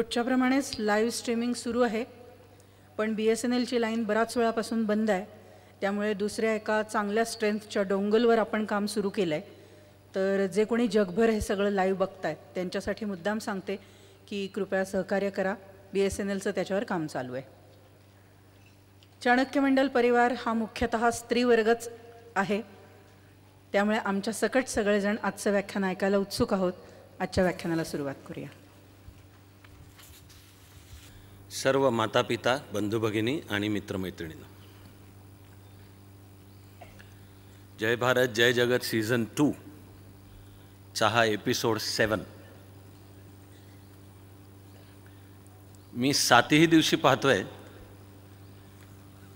रोजच्याप्रमाणेच live streaming सुरू आहे, पण BSNLची लाईन बराच वेळापासून बंद आहे. त्यामुळे दुसऱ्या एका चांगल्या स्ट्रेंथच्या डोंगलवर आपण काम सुरू केलं आहे. तर जे कोणी जगभर हे सगळं लाईव्ह बघतायत त्यांच्यासाठी मुद्दाम सांगते की कृपया सहकार्य करा. BSNLचं त्याच्यावर काम चालू आहे. चाणक्य मंडल परिवार हा मुख्यतः स्त्रीवर्गच आहे, त्यामुळे आमच्या सकट सगळेजण आजचं व्याख्यान ऐकायला उत्सुक आहोत. आजच्या व्याख्यानाला सुरुवात करूया. सर्व मातापिता, बंधू भगिनी आणि मित्रमैत्रिणींनो, जय भारत जय जगत सीझन 2 चा हा एपिसोड 7 मी 7ही दिवशी पाहतोय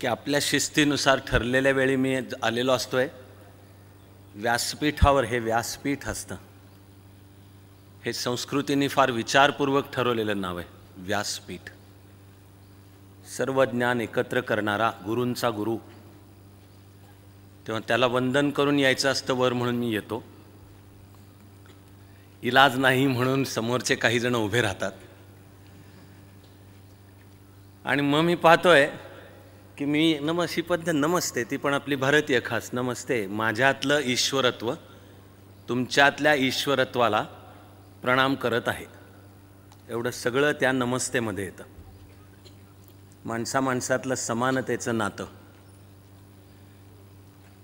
की आपल्या शिस्तीनुसार ठरलेल्या वेळी मी आलेलो असतोय. व्यासपीठावर हे व्यासपीठ असतं. हे संस्कृतीने फार विचारपूर्वक ठरवलेलं नाव आहे, व्यासपीठ. सर्व ज्ञान एकत्र करणारा गुरूंचा गुरु. तेव्हा त्याला वंदन करून यायचं असतं वर, म्हणून मी येतो. इलाज नाही म्हणून समोरचे काही जण उभे राहतात आणि मग मी पाहतोय की मी ही पद्धत नमस्ते, ती पण आपली भारतीय खास नमस्ते. माझ्यातलं ईश्वरत्व तुमच्यातल्या ईश्वरत्वाला प्रणाम करत आहे, एवढं सगळं त्या नमस्तेमध्ये येतं. माणसातलं समानतेचं नातं.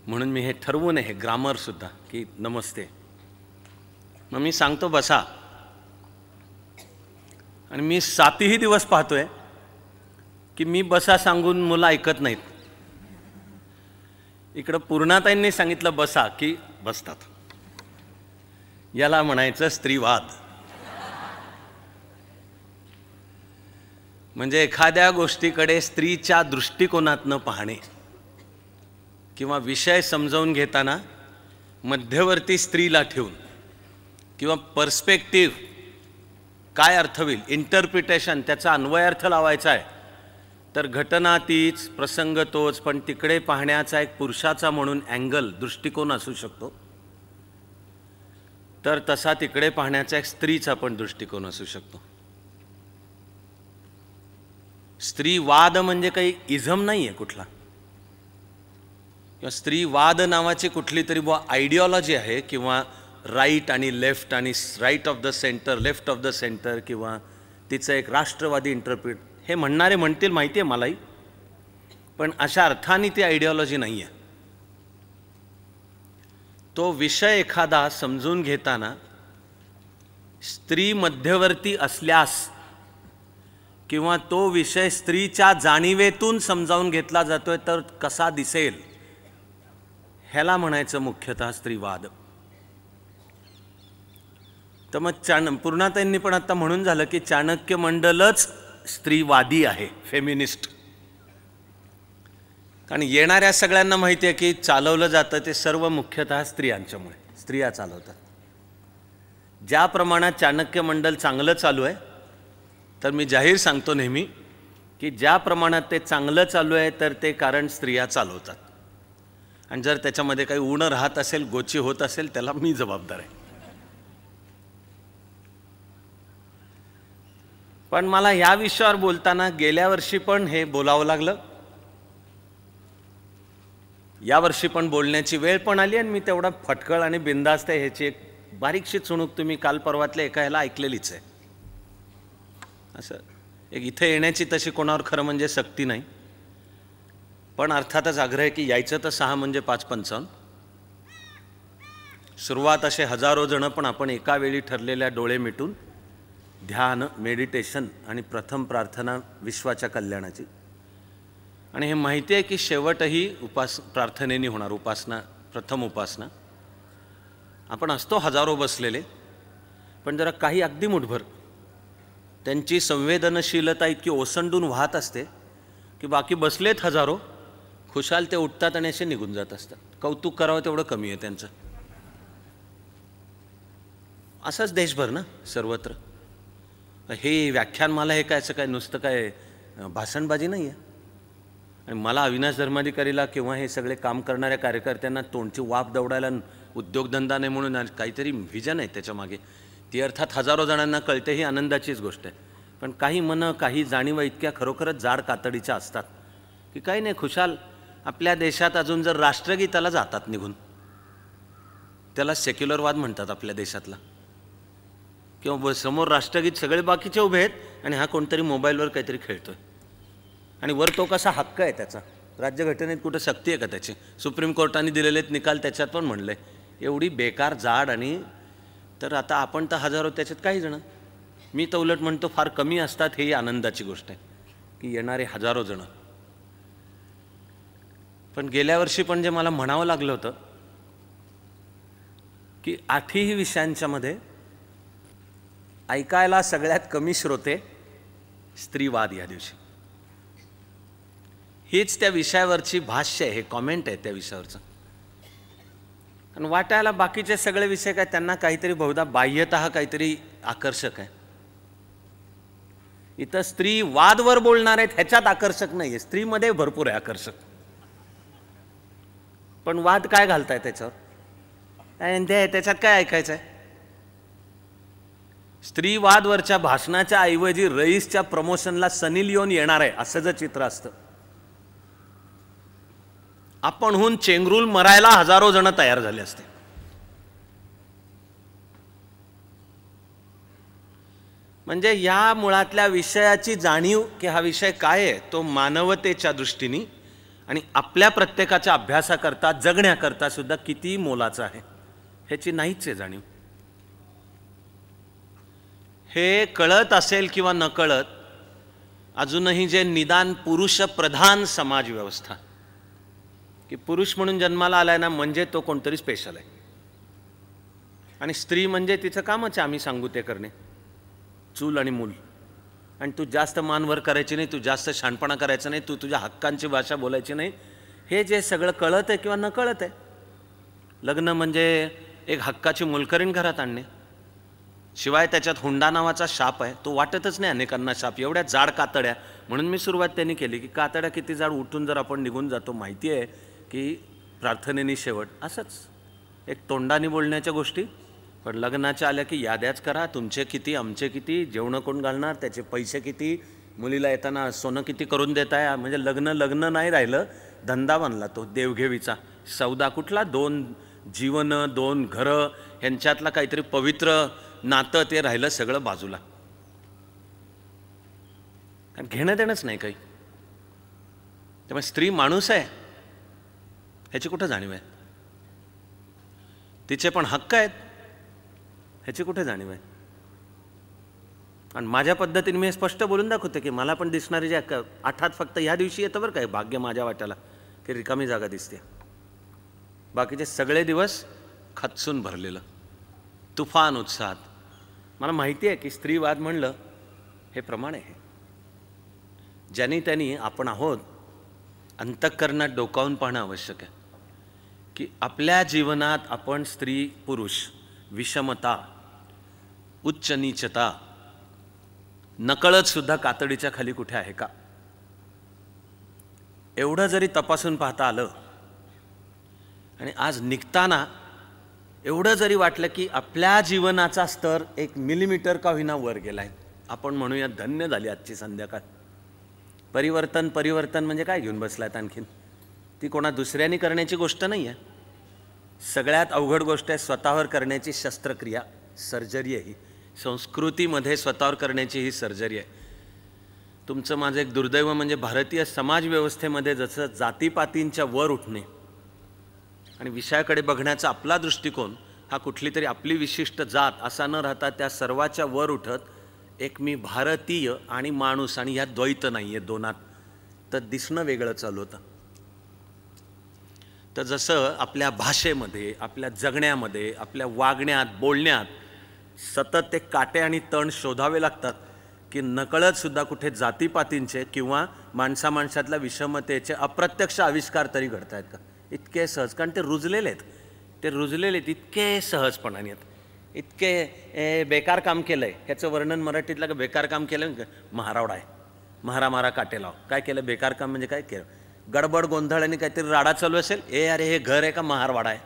म्हणून मी हे ठरवून हे ग्रामरसुद्धा की नमस्ते. मग मी सांगतो बसा, आणि मी 7ही दिवस पाहतोय की मी बसा सांगून मुलं ऐकत नाहीत. इकडं पूर्णाताईंनी सांगितलं बसा की बसतात. याला म्हणायचं स्त्रीवाद. म्हणजे एखाद्या गोष्टीकडे स्त्रीच्या दृष्टिकोनातनं पाहणे किंवा विषय समजावून घेताना मध्यवर्ती स्त्रीला ठेवून किंवा पर्स्पेक्टिव्ह काय अर्थ होईल, इंटरप्रिटेशन, त्याचा अन्वयार्थ लावायचा आहे, तर घटना तीच, प्रसंग तोच, पण तिकडे पाहण्याचा एक पुरुषाचा म्हणून अँगल, दृष्टिकोन असू शकतो. तर तसा तिकडे पाहण्याचा एक स्त्रीचा पण दृष्टिकोन असू शकतो. स्त्रीवाद म्हणजे काही इझम नाही आहे कुठला, किंवा स्त्रीवाद नावाची कुठली तरी आयडिओलॉजी आहे, किंवा राईट आणि लेफ्ट आणि right of the center, left of the center, किंवा तिचं एक राष्ट्रवादी इंटरप्रिट. हे म्हणणारे म्हणतील माहिती आहे मलाही, पण अशा अर्थाने ती आयडिओलॉजी नाही आहे. तो विषय एखादा समजून घेताना स्त्री मध्यवर्ती असल्यास किंवा तो विषय स्त्रीच्या जाणीवेतून समजावून घेतला जातोय तर कसा दिसेल, ह्याला म्हणायचं मुख्यतः स्त्रीवाद. तर मग पूर्णाताईंनी पण आता म्हणून झालं की चाणक्य मंडलच स्त्रीवादी आहे, फेमिनिस्ट. कारण येणाऱ्या सगळ्यांना माहिती आहे की चालवलं जातं ते सर्व मुख्यतः स्त्रियांच्यामुळे. स्त्रिया चालवतात. ज्या प्रमाणात चाणक्य मंडल चांगलं चालू आहे, तर मी जाहीर सांगतो नेहमी की ज्या प्रमाणात ते चांगलं चालू आहे तर ते कारण स्त्रिया चालवतात. आणि जर त्याच्यामध्ये काही उणं राहत असेल, गोची होत असेल, त्याला मी जबाबदार आहे. पण मला ह्या विषयावर बोलताना गेल्या वर्षी पण हे बोलावं लागलं, यावर्षी पण बोलण्याची वेळ पण आली, आणि मी तेवढा फटकळ आणि बिंदास्त आहे ह्याची एक बारीकशी चुणूक तुम्ही काल परवातल्या एका ह्याला ऐकलेलीच आहे. असं एक इथे येण्याची तशी कोणावर खरं म्हणजे सक्ती नाही, पण अर्थातच आग्रह आहे की यायचं तर 6 म्हणजे 5:55. सुरुवात असे हजारो जण, पण आपण एका वेळी ठरलेल्या डोळे मिटून ध्यान, मेडिटेशन आणि प्रथम प्रार्थना विश्वाच्या कल्याणाची. आणि हे माहिती आहे की शेवटही प्रार्थनेने होणार, उपासना, प्रथम उपासना. आपण असतो हजारो बसलेले, पण जरा काही अगदी मुठभर त्यांची संवेदनशीलता इतकी ओसंडून वाहत असते की बाकी बसलेत हजारो, खुशाल ते उठतात आणि असे निघून जात असतात. कौतुक करावं तेवढं कमी आहे त्यांचं. असंच देशभर ना, सर्वत्र. हे व्याख्यानमाला हे काय, असं काय नुसतं काय भाषणबाजी नाही आहे. आणि मला अविनाश धर्माधिकारीला किंवा हे सगळे काम करणाऱ्या कार्यकर्त्यांना तोंडची वाफ दवडायला उद्योगधंदा नाही म्हणून काहीतरी व्हिजन आहे त्याच्यामागे. ती अर्थात हजारो जणांना कळते, ही आनंदाचीच गोष्ट आहे. पण काही मनं, काही जाणीवा इतक्या खरोखरच जाड कातडीच्या असतात की काही नाही, खुशाल आपल्या देशात अजून जर राष्ट्रगीताला जातात निघून, त्याला सेक्युलरवाद म्हणतात आपल्या देशातला, किंवा समोर राष्ट्रगीत सगळे बाकीचे उभे आहेत आणि हा कोणतरी मोबाईलवर काहीतरी खेळतोय, आणि वर तो कसा हक्क आहे त्याचा, राज्यघटनेत कुठं सक्ती आहे का त्याची, सुप्रीम कोर्टाने दिलेले निकाल त्याच्यात पण म्हणलंय, एवढी बेकार जाड. आणि तर आता आपण तर हजारो, त्याच्यात काही जण, मी तर उलट म्हणतो फार कमी असतात, ही आनंदाची गोष्ट आहे की येणारे हजारो जण. पण गेल्या वर्षी पण जे मला म्हणावं लागलं होतं की 8ही विषयांच्या मध्ये ऐकायला सगळ्यात कमी श्रोते स्त्रीवाद या दिवशी. हीच त्या विषयावरची भाष्य आहे, हे कॉमेंट आहे त्या विषयावरचं. आणि वाटायला बाकीचे सगळे विषय काय, त्यांना काहीतरी बहुधा बाह्यतः काहीतरी आकर्षक आहे. इथं स्त्री वादवर बोलणार आहेत ह्याच्यात आकर्षक नाही आहे, स्त्रीमध्ये भरपूर आहे आकर्षक. पण वाद काय घालताय त्याच्यावर, त्याच्यात काय ऐकायचं आहे. स्त्रीवादवरच्या भाषणाच्या ऐवजी रईसच्या प्रमोशनला सनी लिओन येणार आहे असं जर चित्र असतं, आपणहून चेंगरूल मरायला हजारो जण तयार झाले असते. म्हणजे या मुळातल्या विषयाची जाणीव की हा विषय काय आहे, तो मानवतेच्या दृष्टीने आणि आपल्या प्रत्येकाच्या अभ्यासाकरता, जगण्याकरता सुद्धा किती मोलाचा आहे ह्याची नाहीच आहे जाणीव. हे कळत असेल किंवा न कळत, अजूनही जे निदान पुरुष प्रधान समाज व्यवस्था की पुरुष म्हणून जन्माला आलाय ना म्हणजे तो कोणतरी स्पेशल आहे, आणि स्त्री म्हणजे तिचं कामच आहे आम्ही सांगू ते करणे, चूल आणि मूल. आणि तू जास्त मानवर करायची नाही, तू जास्त शहाणपणा करायचं नाही, तू तुझ्या हक्कांची भाषा बोलायची नाही, हे जे सगळं कळत आहे किंवा न कळत आहे. लग्न म्हणजे एक हक्काची मोलकरीण घरात आणणे, शिवाय त्याच्यात हुंडा नावाचा शाप आहे, तो वाटतच नाही अनेकांना शाप. एवढ्या जाड कातड्या, म्हणून मी सुरुवात त्यांनी केली की कातड्या किती जाड, उठून जर आपण निघून जातो. माहिती आहे की प्रार्थनेनी शेवट, असंच एक तोंडाने बोलण्याच्या गोष्टी, पण लग्नाच्या आल्या की याद्याच करा, तुमचे किती, आमचे किती, जेवणं कोण घालणार, त्याचे पैसे किती, मुलीला येताना सोनं किती करून देताय. म्हणजे लग्न लग्न नाही राहिलं, धंदा बनला तो देवघेवीचा सौदा. कुठला 2 जीवनं, 2 घरं, ह्यांच्यातला काहीतरी पवित्र नातं ते राहिलं सगळं बाजूला. कारण घेणं देणंच नाही काही. त्यामुळे स्त्री माणूस आहे ह्याची कुठं जाणीव आहे, तिचे पण हक्क आहेत ह्याची कुठे जाणीव आहे. आणि माझ्या पद्धतीने मी स्पष्ट बोलून दाखवते की मला पण दिसणारी जे आठात फक्त ह्या दिवशी येतं बरं काय, भाग्य माझ्या वाट्याला की रिकामी जागा दिसते, बाकीचे सगळे दिवस खचून भरलेलं तुफान उत्साहात. मला माहिती आहे की स्त्रीवाद म्हणलं हे प्रमाण आहे, ज्यांनी त्यांनी आपण आहोत अंतःकरणात डोकावून पाहणं आवश्यक आहे की आपल्या जीवनात आपण स्त्री पुरुष, विषमता, उच्च नीचता नकळत सुद्धा कातडीच्या खाली कुठे आहे का, एवढं जरी तपासून पाहता आलं. आणि आज निघताना एवढं जरी वाटलं की आपल्या जीवनाचा स्तर 1 मिलीमीटर का होईना वर गेलाय, आपण म्हणूया धन्य झाली आजची संध्याकाळ. परिवर्तन परिवर्तन म्हणजे काय घेऊन बसलायत आणखीन, ती कोणा दुसऱ्याने करण्याची गोष्ट नाही आहे. सगळ्यात अवघड गोष्ट आहे स्वतःवर करण्याची शस्त्रक्रिया, सर्जरी आहे ही. संस्कृतीमध्ये स्वतःवर करण्याची ही सर्जरी आहे. तुमचं माझं एक दुर्दैव म्हणजे भारतीय समाजव्यवस्थेमध्ये जसं जातीपातींच्या वर उठणे आणि विषयाकडे बघण्याचा आपला दृष्टिकोन हा कुठली तरी आपली विशिष्ट जात असा न राहता त्या सर्वाच्या वर उठत एक मी भारतीय आणि माणूस, आणि ह्या द्वैत नाही आहे दोनात, तर दिसणं वेगळं चालू होतं. तर जसं आपल्या भाषेमध्ये, आपल्या जगण्यामध्ये, आपल्या वागण्यात, बोलण्यात सतत ते काटे आणि तण शोधावे लागतात की नकळत सुद्धा कुठे जातीपातींचे किंवा माणसा माणसातल्या विषमतेचे अप्रत्यक्ष आविष्कार तरी घडत आहेत का. इतके सहज, कारण ते रुजलेले आहेत, ते रुजलेले आहेत इतके सहजपणाने आहेत. इतके बेकार काम केलं आहे ह्याचं वर्णन मराठीतलं का बेकार काम केलं, महारावडा आहे, महारा काटे लाव. काय केलं बेकार काम म्हणजे काय केलं, गडबड गोंधळाने काहीतरी राडा चालू असेल, अरे हे घर आहे का महारवाडा आहे.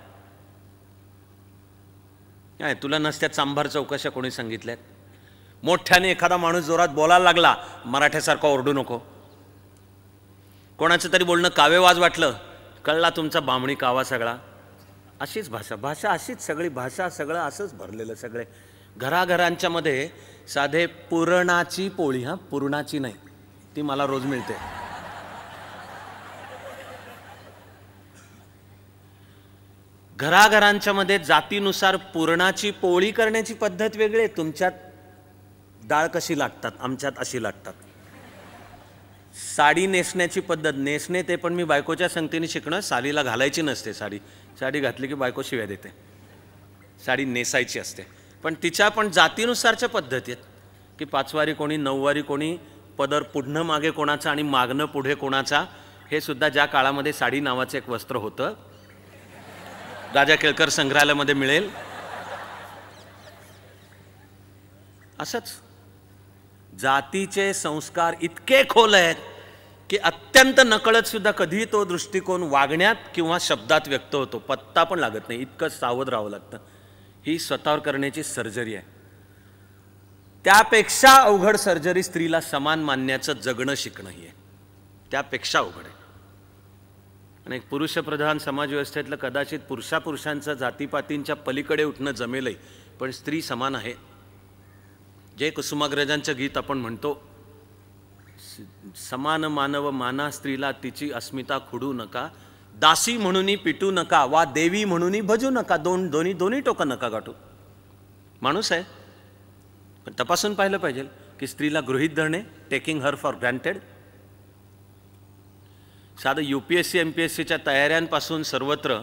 काय तुला नसत्या चांभार चौकशा कोणी सांगितल्यात. मोठ्याने एखादा माणूस जोरात बोलायला लागला, मराठ्यासारखा ओरडू नको. कोणाचं तरी बोलणं कावेवाज वाटलं, कळला तुमचा बामणी कावा सगळा. अशीच भाषा अशीच सगळी भाषा, सगळं असंच भरलेलं. सगळे घराघरांच्या मध्ये साधे पुरणाची पोळी, पुरणाची नाही, ती मला रोज मिळते. घराघरांच्या मध्ये जातीनुसार पुरणाची पोळी करण्याची पद्धत वेगळी आहे. तुमच्यात डाळ कशी लागतात, आमच्यात अशी लागतात. साडी नेसण्याची पद्धत, नेसणे ते पण मी बायकोच्या संगतीने शिकणं. साडीला घालायची नसते साडी, साडी घातली की बायको शिव्या देते. साडी नेसायची असते. पण तिच्या पण जातीनुसारच्या पद्धती आहेत की पाचवारी कोणी, नऊवारी कोणी, पदर पुढणं मागे कोणाचा आणि मागणं पुढे कोणाचा. हे सुद्धा ज्या काळामध्ये साडी नावाचं एक वस्त्र होतं, राजा केळकर संग्रहालयामध्ये मिळेल. असंच जातीचे संस्कार इतके खोल आहेत की अत्यंत नकळत सुद्धा कधी तो दृष्टिकोन वागण्यात किंवा शब्दात व्यक्त होतो, पत्ता पण लागत नाही. इतकं सावध राहावं लागतं. ही स्वतःवर करण्याची सर्जरी आहे. त्यापेक्षा अवघड सर्जरी स्त्रीला समान मानण्याचं जगणं शिकणं ही आहे. त्यापेक्षा अवघड आहे. आणि एक पुरुषप्रधान समाजव्यवस्थेतलं कदाचित पुरुषांचं जातीपातींच्या पलीकडे उठणं जमेलही, पण स्त्री समान आहे. जे कुसुमाग्रजांचं गीत आपण म्हणतो, समान मानव माना स्त्रीला, तिची अस्मिता खुडू नका, दासी म्हणून पिटू नका, वा देवी म्हणून भजू नका, दोन्ही टोकं नका गाठू. माणूस आहे, पण तपासून पाहिलं पाहिजे की स्त्रीला गृहीत धरणे, टेकिंग हर फॉर ग्रँटेड. साधं UPSC MPSCच्या तयाऱ्यांपासून सर्वत्र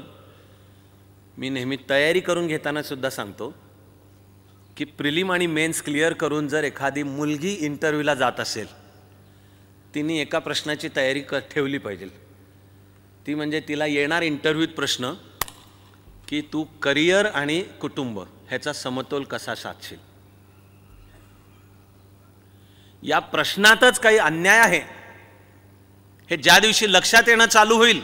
मी नेहमी तयारी करून घेताना सुद्धा सांगतो की प्रिलिम आणि मेन्स क्लिअर करून जर एखादी मुलगी इंटरव्ह्यूला जात असेल, तिने एका प्रश्नाची तयारी ठेवली पाहिजे. ती म्हणजे तिला येणार इंटरव्ह्यूत प्रश्न की तू करिअर आणि कुटुंब ह्याचा समतोल कसा साधशील. या प्रश्नातच काही अन्याय आहे हे ज्या दिवशी लक्षात येणं चालू होईल,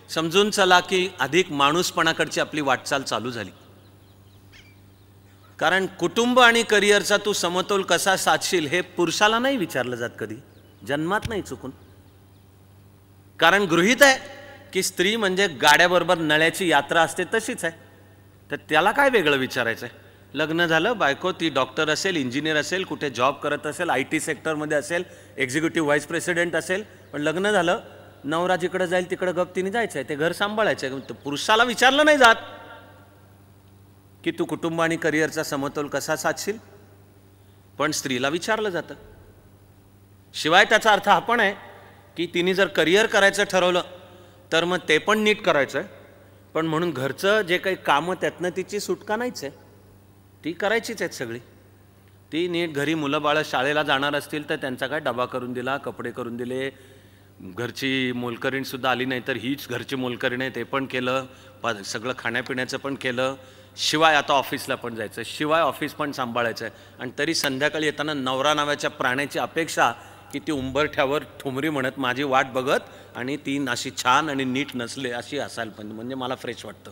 समजून चला की अधिक माणूसपणाकडची आपली वाटचाल चालू झाली. कारण कुटुंब आणि करिअरचा तू समतोल कसा साधशील हे पुरुषाला नाही विचारलं जात कधी, जन्मात नाही चुकून. कारण गृहीत आहे की स्त्री म्हणजे गाड्याबरोबर नळ्याची यात्रा असते तशीच आहे. तर त्याला काय वेगळं विचारायचं आहे. लग्न झालं, बायको ती डॉक्टर असेल, इंजिनियर असेल, कुठे जॉब करत असेल, IT सेक्टरमध्ये असेल, एक्झिक्युटिव्ह व्हाईस प्रेसिडेंट असेल, पण लग्न झालं, नवरा जिकडे जाईल तिकडे गप्तीने जायचं आहे, ते घर सांभाळायचं आहे. पुरुषाला विचारलं नाही जात की तू कुटुंब आणि करिअरचा समतोल कसा साधशील, पण स्त्रीला विचारलं जातं. शिवाय त्याचा अर्थ हा पण आहे की तिने जर करिअर करायचं ठरवलं तर मग ते पण नीट करायचं आहे, पण म्हणून घरचं जे काही कामं त्यातनं तिची सुटका नाहीच आहे, ती करायचीच आहेत सगळी. ती नीट घरी मुलं बाळं शाळेला जाणार असतील तर त्यांचा काय डबा करून दिला, कपडे करून दिले, घरची मोलकरीणसुद्धा आली नाही तर हीच घरची मोलकरीण आहे ते पण केलं, सगळं खाण्यापिण्याचं पण केलं. शिवाय आता ऑफिसला पण जायचं, शिवाय ऑफिस पण सांभाळायचं आहे. आणि तरी संध्याकाळी येताना नवरा नावाच्या प्राण्याची अपेक्षा की ती उंबरठ्यावर ठुमरी म्हणत माझी वाट बघत आणि ती अशी छान आणि नीट नसले अशी असायला पण म्हणजे मला फ्रेश वाटतं.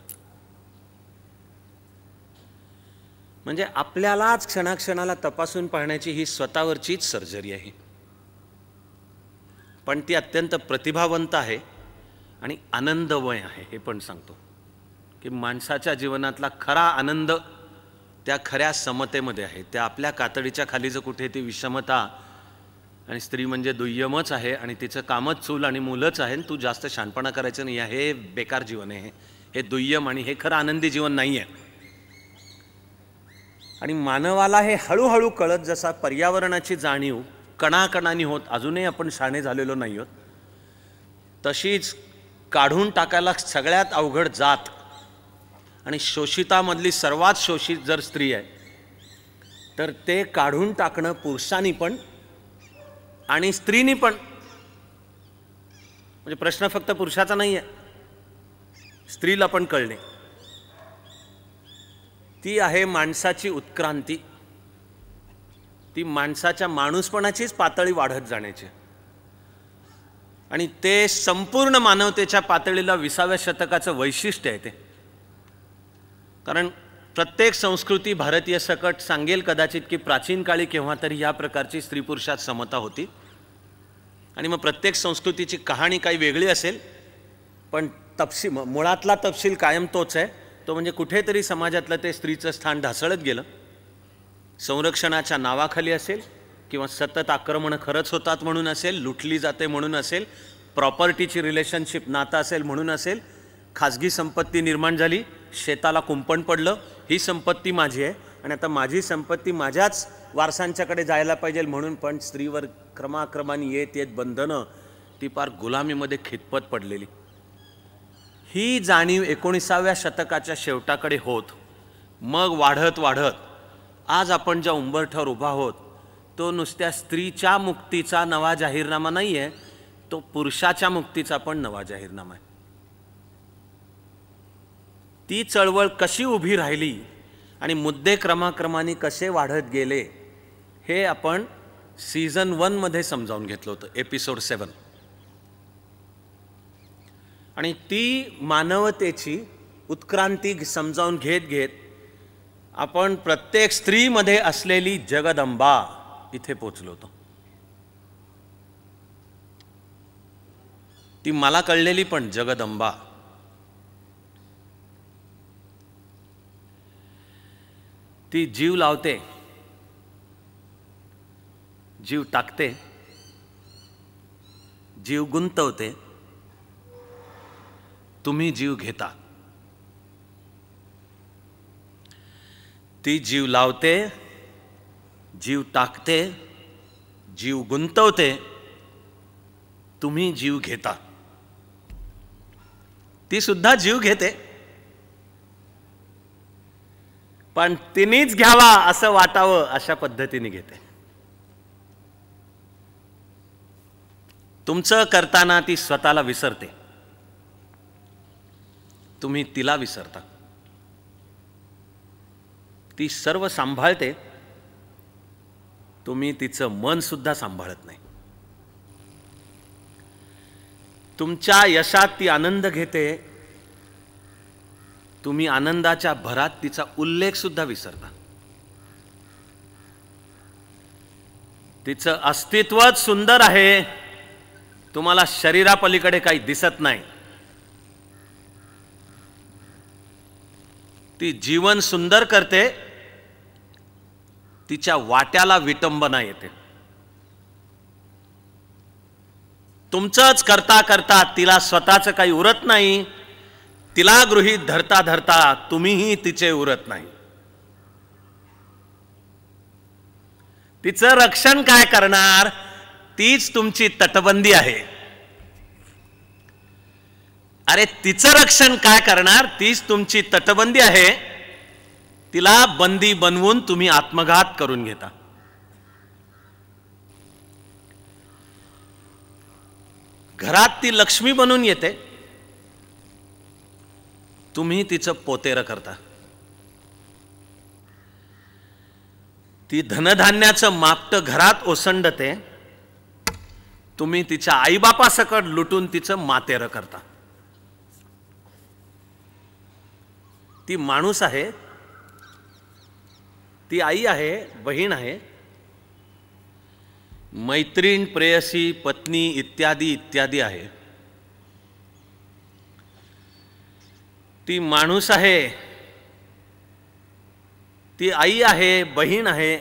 म्हणजे आपल्यालाच क्षणाक्षणाला तपासून पाहण्याची ही स्वतःवरचीच सर्जरी आहे. पण ती अत्यंत प्रतिभावंत आहे आणि आनंदमय आहे. हे पण सांगतो की माणसाच्या जीवनातला खरा आनंद त्या खऱ्या समतेमध्ये आहे. त्या आपल्या कातडीच्या खाली जर कुठे ती विषमता आणि स्त्री म्हणजे दुय्यमच आहे आणि तिचं कामच चूल आणि मुलंच आहे, तू जास्त शहाणपणा करायचं नाही, हे बेकार जीवन आहे, हे दुय्यम आणि हे खरं आनंदी जीवन नाही आहे. आणि मानवाला हे हळूहळू कळत जसा पर्यावरणाची जाणीव कणाकणांनी होत, अजूनही आपण शाणे झालेलो नाही आहोत, तशीच काढून टाकायला सगळ्यात अवघड जात आणि शोषितामधली सर्वात शोषित जर स्त्री आहे तर ते काढून टाकणं पुरुषांनी पण आणि स्त्रीनी पण. म्हणजे प्रश्न फक्त पुरुषाचा नाही आहे, स्त्रीला पण कळणे. ती आहे माणसाची उत्क्रांती, ती माणसाच्या माणूसपणाचीच पातळी वाढत जाण्याची. आणि ते संपूर्ण मानवतेच्या पातळीला 20व्या शतकाचं वैशिष्ट्य आहे ते. कारण प्रत्येक संस्कृती भारतीय सकट सांगेल कदाचित की प्राचीन काळी केव्हा तरी या प्रकारची स्त्री पुरुषात समता होती आणि मग प्रत्येक संस्कृतीची कहाणी काही वेगळी असेल, पण मुळातला तपशील कायम तोच आहे, तो म्हणजे कुठेतरी समाजातलं ते स्त्रीचं स्थान ढासळत गेलं. संरक्षणाच्या नावाखाली असेल किंवा सतत आक्रमणं खरंच होतात म्हणून असेल, लुटली जाते म्हणून असेल, प्रॉपर्टीची रिलेशनशिप नातं असेल म्हणून असेल, खाजगी संपत्ती निर्माण झाली, शेताला कुंपण पडलं, ही संपत्ती माझी आहे आणि आता माझी संपत्ती माझ्याच वारसांच्याकडे जायला पाहिजे म्हणून पण स्त्रीवर क्रमाक्रमाने येत येत बंधनं, ती पार गुलामीमध्ये खितपत पडलेली. ही जाणीव 19व्या शतकाच्या शेवटाकडे होत मग वाढत वाढत आज आपण ज्या उंबरठ्यावर उभा आहोत तो नुसत्या स्त्रीच्या मुक्तीचा नवा जाहीरनामा नाही आहे, तो पुरुषाच्या मुक्तीचा पण नवा जाहीरनामा आहे. ती चळवळ कशी उभी राहिली आणि मुद्दे क्रमाक्रमाने कसे वाढत गेले हे आपण सीझन 1 मध्ये समजावून घेतलं होतं, एपिसोड 7. आणि ती मानवतेची उत्क्रांती समजावून घेत घेत आपण प्रत्येक स्त्रीमध्ये असलेली जगदंबा इथे पोचलो होतो. ती मला कळलेली पण जगदंबा, ती जीव लावते, जीव टाकते, जीव गुंतवते, तुम्ही जीव घेता. ती जीव लावते, जीव टाकते, जीव गुंतवते, तुम्ही जीव घेता. ती सुद्धा जीव घेते, पण तिनेच घ्यावा असं वाटावं अशा पद्धतीने घेते. तुमचं करताना ती स्वतःला विसरते, तुम्ही तिला विसरता. ती सर्व सांभाळते, तुम्ही तिचं मन सुद्धा सांभाळत नाही. तुमच्या यशात ती आनंद घेते, तुम्ही आनंदाच्या भरात तिचा उल्लेख सुद्धा विसरता. तिचं अस्तित्वच सुंदर आहे, तुम्हाला शरीरापलीकडे काही दिसत नाही. ती जीवन सुंदर करते, तिच्या वाट्याला विटंबना येते. तुमचंच करता करता तिला स्वतःचं काही उरत नाही, तिला गृहीत धरता धरता तुम्हीही तिचे उरत नाही. तिचं रक्षण काय करणार, तीच तुमची तटबंदी आहे. अरे तिचं रक्षण काय करणार, तीच तुमची तटबंदी आहे. तिला बंदी बनवून तुम्ही आत्मघात करून घेता. घरात ती लक्ष्मी बनून येते, तुम्ही तिचं पोतेरं करता. ती धनधान्याचं मापटं घरात ओसंडते, तुम्ही तिच्या आईबापासकट लुटून तिचं मातेरं करता. ती माणूस आहे, ती आई आहे, बहीण आहे, मैत्रीण, प्रेयसी, पत्नी इत्यादी इत्यादी आहे. ती माणूस आहे, ती आई आहे, बहीण आहे,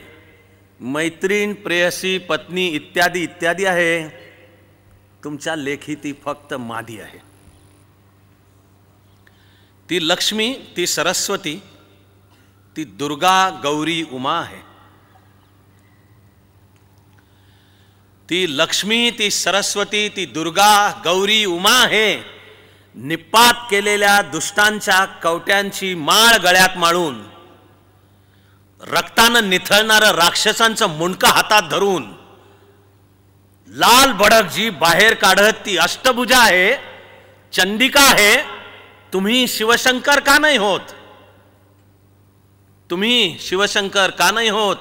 मैत्रीण, प्रेयसी, पत्नी इत्यादी इत्यादी आहे. तुमच्या लेखी ती फक्त मादी आहे. ती लक्ष्मी, ती सरस्वती, ती दुर्गा, गौरी, उमा आहे. ती लक्ष्मी, ती सरस्वती, ती दुर्गा, गौरी, उमा आहे. निपात केलेल्या दुष्टांच्या कवट्यांची माळ गळ्यात माळून, रक्तानं निथळणारं राक्षसांचं मुंडकं हातात धरून, लाल भडक जी बाहेर काढत ती अष्टभुजा आहे, चंडिका आहे. तुम्ही शिवशंकर का नाही होत? तुम्ही शिवशंकर का नाही होत?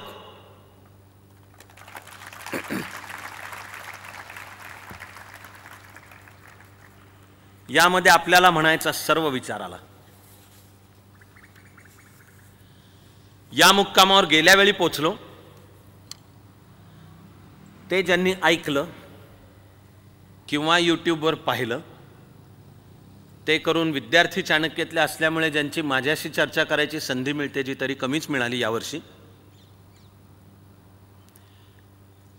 यामध्ये आपल्याला म्हणायचा सर्व विचार आला. या मुक्कामावर गेल्या वेळी पोचलो ते ज्यांनी ऐकलं किंवा यूट्यूबवर पाहिलं, ते करून विद्यार्थी चाणक्यातले असल्यामुळे ज्यांची माझ्याशी चर्चा करायची संधी मिळते, जी तरी कमीच मिळाली यावर्षी,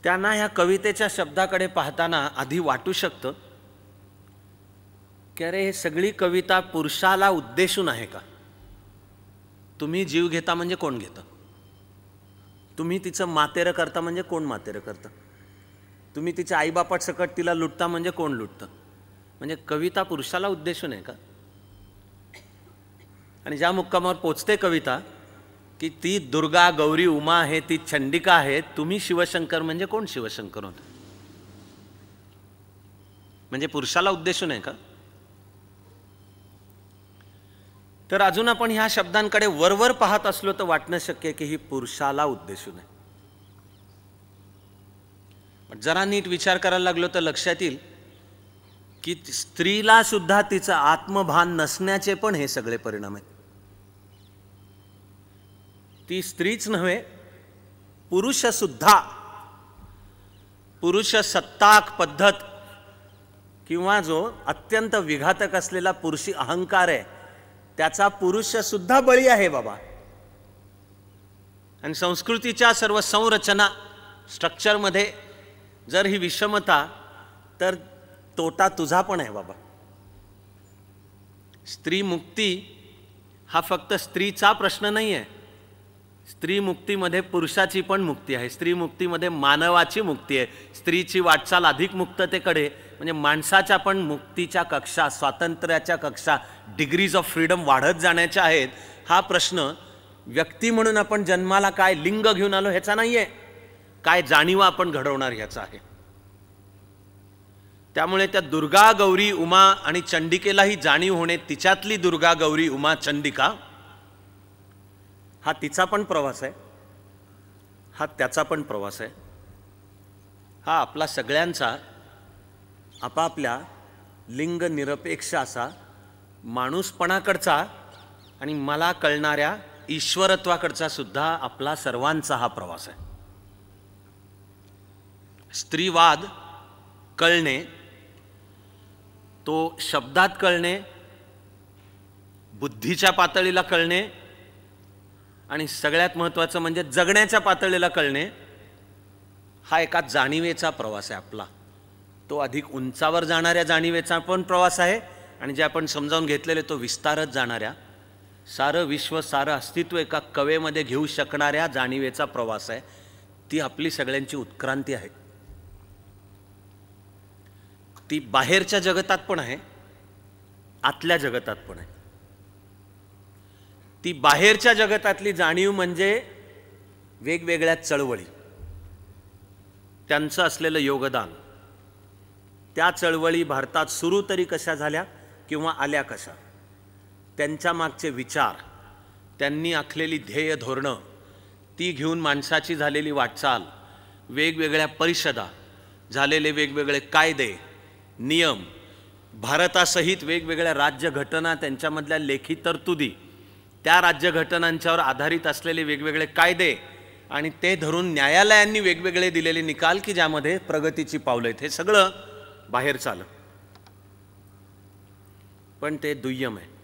त्यांना ह्या कवितेच्या शब्दाकडे पाहताना आधी वाटू शकतं की अरे हे सगळी कविता पुरुषाला उद्देशून आहे का? तुम्ही जीव घेता म्हणजे कोण घेतं? तुम्ही तिचं मातेरं करता म्हणजे कोण मातेरं करतं? तुम्ही तिच्या आईबापात सकट तिला लुटता म्हणजे कोण लुटतं? म्हणजे कविता पुरुषाला उद्देशून आहे का? आणि ज्या मुक्कामावर पोचते कविता की ती दुर्गा गौरी उमा आहे, ती चंडिका आहे, तुम्ही शिवशंकर म्हणजे कोण शिवशंकर होता? म्हणजे पुरुषाला उद्देशून आहे का? तर अजून आपण ह्या शब्दांकडे वरवर पाहत असलो तर वाटणं शक्य आहे की ही पुरुषाला उद्देशून आहे. पण जरा नीट विचार करायला लागलो तर लक्षात येईल की स्त्रीला सुद्धा तिचं आत्मभान नसण्याचे पण हे सगळे परिणाम आहेत. ती स्त्रीच नव्हे, पुरुष सुद्धा पुरुष सत्ताक पद्धत किंवा जो अत्यंत विघातक असलेला पुरुषी अहंकार आहे त्याचा पुरुष सुद्धा बळी आहे बाबा. आणि संस्कृतीच्या सर्व संरचना स्ट्रक्चरमध्ये जर ही विषमता, तर तोटा तुझा पण आहे बाबा. स्त्री मुक्ती हा फक्त स्त्रीचा प्रश्न नाही आहे. स्त्री मुक्तीमध्ये पुरुषाची पण मुक्ती आहे. स्त्री मुक्तीमध्ये मानवाची मुक्ती आहे. स्त्रीची वाटचाल अधिक मुक्ततेकडे, म्हणजे माणसाच्या पण मुक्तीच्या कक्षा, स्वातंत्र्याच्या कक्षा, डिग्रीज ऑफ फ्रीडम वाढत जाण्याच्या आहेत. हा प्रश्न व्यक्ती म्हणून आपण जन्माला काय लिंग घेऊन आलो ह्याचा नाही आहे, काय जाणीवा आपण घडवणार ह्याचा आहे. त्यामुळे त्या दुर्गा गौरी उमा आणि चंडिकेलाही जाणीव होणे, तिच्यातली दुर्गा गौरी उमा चंडिका हा तिचा पण प्रवास आहे, हा त्याचा पण प्रवास आहे. हा आपला सगळ्यांचा आपापल्या लिंग निरपेक्ष असा माणूसपणाकडचा आणि मला कळणाऱ्या ईश्वरत्वाकडचा सुद्धा आपला सर्वांचा हा प्रवास आहे. स्त्रीवाद कळणे, तो शब्दात कळणे, बुद्धीच्या पातळीला कळणे आणि सगळ्यात महत्त्वाचं म्हणजे जगण्याच्या पातळीला कळणे, हा एका जाणीवेचा प्रवास आहे आपला. तो अधिक उंचावर जाणाऱ्या जाणीवेचा पण प्रवास आहे आणि जे आपण समजावून घेतलेले तो विस्तारत जाणाऱ्या, सारं विश्व सारं अस्तित्व एका कवेमध्ये घेऊ शकणाऱ्या जाणीवेचा प्रवास आहे. ती आपली सगळ्यांची उत्क्रांती आहे. ती बाहेरच्या जगतात पण आहे, आतल्या जगतात पण आहे. ती बाहेरच्या जगतातली जाणीव म्हणजे वेगवेगळ्या चळवळी, त्यांचं असलेलं योगदान. त्या चळवळी भारतात सुरू तरी कशा झाल्या किंवा आल्या कशा, त्यांच्या मागचे विचार, त्यांनी आखलेली ध्येय धोरणं, ती घेऊन माणसाची झालेली वाटचाल, वेगवेगळ्या परिषदा, झालेले वेगवेगळे कायदे नियम, भारतासहित वेगवेगळ्या राज्यघटना, त्यांच्यामधल्या लेखी तरतुदी, त्या राज्यघटनांच्यावर आधारित असलेले वेगवेगळे कायदे आणि ते धरून न्यायालयांनी वेगवेगळे दिलेले निकाल की ज्यामध्ये प्रगतीची पावलं आहेत, हे सगळं बाहेर चालं. पण ते दुय्यम आहे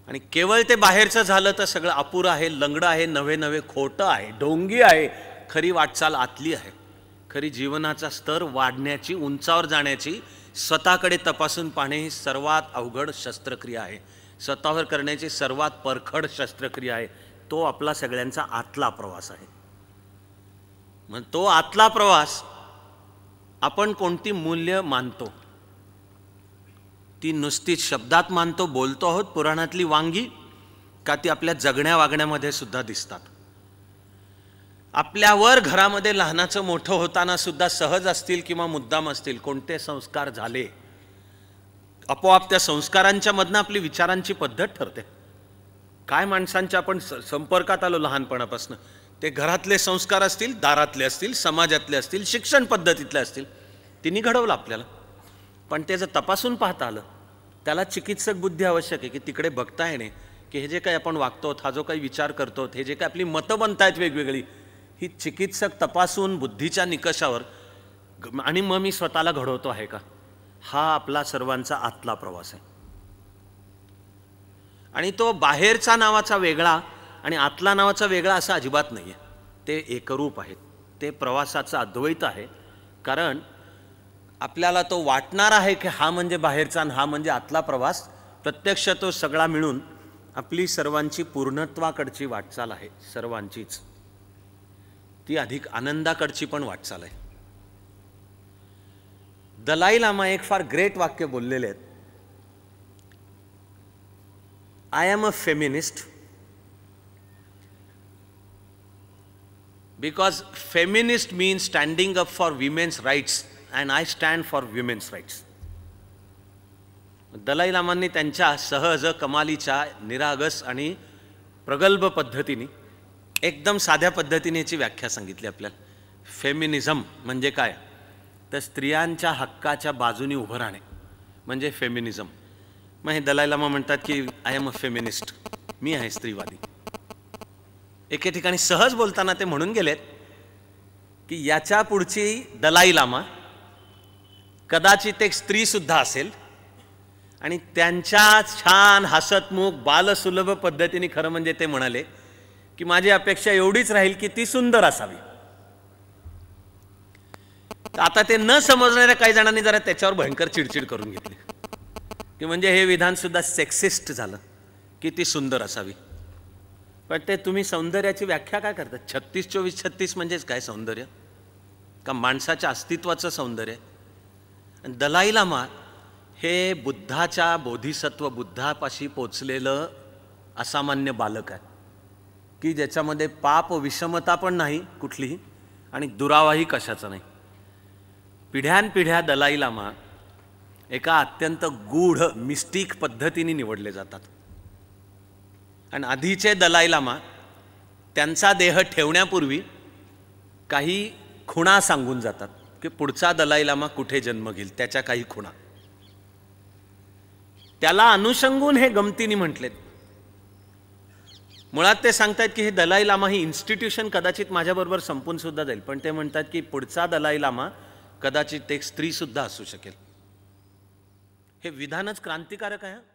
आणि केवळ ते बाहेरचं झालं तर सगळं अपुरं आहे, लंगडं आहे, नवे नवे खोटं आहे, ढोंगी आहे. खरी वाटचाल आतली आहे. खरी जीवनाचा स्तर वाढण्याची, उंचावर जाण्याची, स्वतःकडे तपासून पाहणे ही सर्वात अवघड शस्त्रक्रिया आहे. स्वतःवर करण्याची सर्वात परखड शस्त्रक्रिया आहे. तो आपला सगळ्यांचा आतला प्रवास आहे. मग तो आतला प्रवास आपण कोणती मूल्य मानतो, ती नुसतीच शब्दात मानतो, बोलतो आहोत पुराणातली वांगी, का ती आपल्या जगण्या वागण्यामध्ये सुद्धा दिसतात. आपल्यावर घरामध्ये लहानाचं मोठं होताना सुद्धा सहज असतील किंवा मुद्दाम असतील, कोणते संस्कार झाले, आपोआप त्या संस्कारांच्या मधनं आपली विचारांची पद्धत ठरते. काय माणसांच्या आपण संपर्कात आलो लहानपणापासून, ते घरातले संस्कार असतील, दारातले असतील, समाजातले असतील, शिक्षण पद्धतीतले असतील, तिने घडवलं आपल्याला. पण ते जर तपासून पाहता आलं, त्याला चिकित्सक बुद्धी आवश्यक आहे की तिकडे बघता येणे की हे जे काही आपण वागतो, हा जो काही विचार करतो, हे जे काही आपली मतं बनतायत वेगवेगळी, ही चिकित्सक तपासून बुद्धीच्या निकषावर आणि मग मी स्वतःला घडवतो आहे का, हा आपला सर्वांचा आतला प्रवास आहे. आणि तो बाहेरचा नावाचा वेगळा आणि आतला नावाचा वेगळा असा अजिबात नाही आहे. ते एकरूप आहेत. ते प्रवासाचं अद्वैत आहे. कारण आपल्याला तो वाटणार आहे की हा म्हणजे बाहेरचा आणि हा म्हणजे आतला प्रवास, प्रत्यक्ष तो सगळा मिळून आपली सर्वांची पूर्णत्वाकडची वाटचाल आहे. सर्वांचीच ती अधिक आनंदाकडची पण वाटचाल आहे. दलाई लामा एक फार ग्रेट वाक्य बोललेले आहेत. I am a feminist because feminist means standing up for women's rights and I stand for women's rights. Dalai लामांनी त्यांच्या सहज कमालीच्या निरागस आणि प्रगल्भ पद्धतीने एकदम साध्या पद्धतीने याची व्याख्या सांगितली आपल्याला. फेमिनिझम म्हणजे काय, तर स्त्रियांच्या हक्काच्या बाजूने उभं राहणे म्हणजे फेमिनिझम. मग हे दलाई लामा म्हणतात की आय एम अ फेमिनिस्ट, मी आहे स्त्रीवादी. एके ठिकाणी सहज बोलताना ते म्हणून गेलेत की याच्या पुढची दलाई लामा कदाचित एक स्त्री सुद्धा असेल आणि त्यांच्या छान हसतमुख बालसुलभ पद्धतीने खरं म्हणजे ते म्हणाले की माझी अपेक्षा एवढीच राहील की ती सुंदर असावी. आता ते न समजणाऱ्या काही जणांनी जरा त्याच्यावर भयंकर चिडचिड करून घेतली की म्हणजे हे विधान सुद्धा सेक्सिस्ट झालं की ती सुंदर असावी. पण ते तुम्ही सौंदर्याची व्याख्या काय करता? 36-24-36 म्हणजेच काय सौंदर्य? का माणसाच्या अस्तित्वाचं सौंदर्य? दलाई लामा हे बुद्धाच्या बोधिसत्व बुद्धापाशी पोचलेलं असामान्य बालक आहे की ज्याच्यामध्ये पाप विषमता पण नाही कुठलीही आणि दुरावाही कशाचा नाही. पिढ्यानपिढ्या दलाई लामा एका अत्यंत गूढ मिस्टिक पद्धतीने निवडले जातात. आणि आधीचे दलाई लामा त्यांचा देह ठेवण्यापूर्वी काही खुणा सांगून जातात की पुढचा दलाई लामा कुठे जन्म घेईल, त्याच्या काही खुणा. त्याला अनुषंगून हे गमतीने म्हटलेत. मुळात ते सांगतात की हे दलाई लामा ही इन्स्टिट्यूशन कदाचित माझ्याबरोबर संपून सुद्धा जाईल, पण ते म्हणतात की पुढचा दलाई लामा कदाचित एक स्त्री सुद्धा असू शकेल. हे विधानच क्रांतिकारक आहे.